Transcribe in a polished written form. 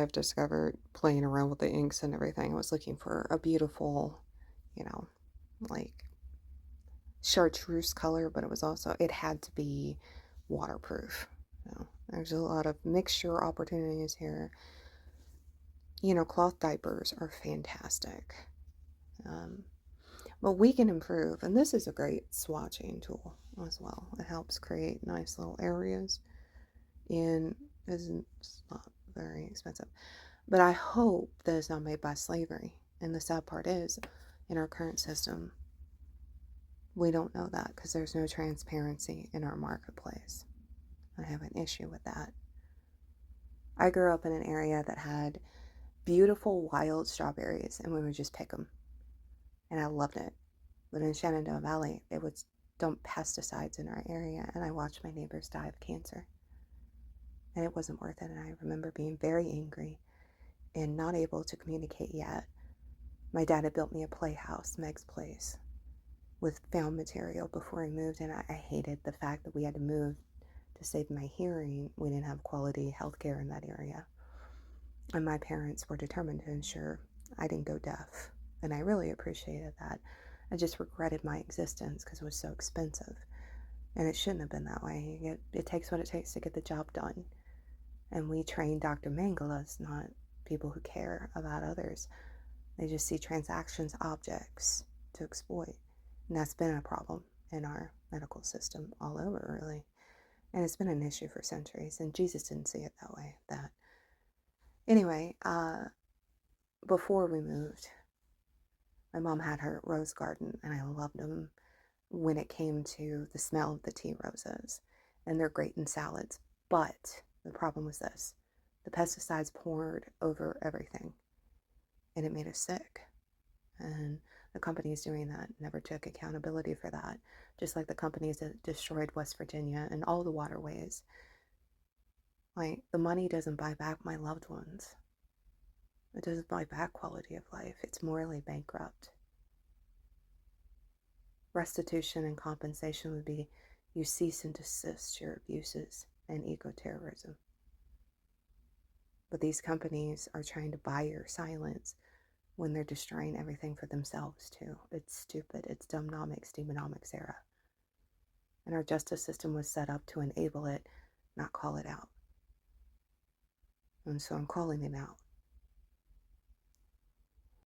I've discovered playing around with the inks and everything. I was looking for a beautiful, you know, like chartreuse color, but it had to be waterproof. There's a lot of mixture opportunities here. Cloth diapers are fantastic. Um, but we can improve, and this is a great swatching tool as well. It helps create nice little areas in isn't it's not very expensive. But I hope that it's not made by slavery. And the sad part is, in our current system, we don't know that because there's no transparency in our marketplace. I have an issue with that. I grew up in an area that had beautiful wild strawberries, and we would just pick them. And I loved it. But in Shenandoah Valley, they would dump pesticides in our area, and I watched my neighbors die of cancer. And it wasn't worth it. And I remember being very angry and not able to communicate yet. My dad had built me a playhouse, Meg's Place, with found material before he moved, and I hated the fact that we had to move to save my hearing. We didn't have quality health care in that area. And my parents were determined to ensure I didn't go deaf. And I really appreciated that. I just regretted my existence because it was so expensive. And it shouldn't have been that way. It takes what it takes to get the job done. And we train Dr. Mangalas, not people who care about others. They just see transactions, objects to exploit. And that's been a problem in our medical system all over, really. And it's been an issue for centuries. And Jesus didn't see it that way. Anyway, before we moved, my mom had her rose garden, and I loved them when it came to the smell of the tea roses. And they're great in salads. But the problem was this. The pesticides poured over everything. And it made us sick. And the companies doing that never took accountability for that. Just like the companies that destroyed West Virginia and all the waterways. Like, the money doesn't buy back my loved ones. It doesn't buy back quality of life. It's morally bankrupt. Restitution and compensation would be you cease and desist your abuses and eco-terrorism. But these companies are trying to buy your silence when they're destroying everything for themselves too. It's stupid. It's dumbnomics, demonomics era. And our justice system was set up to enable it, not call it out. And so I'm calling it out.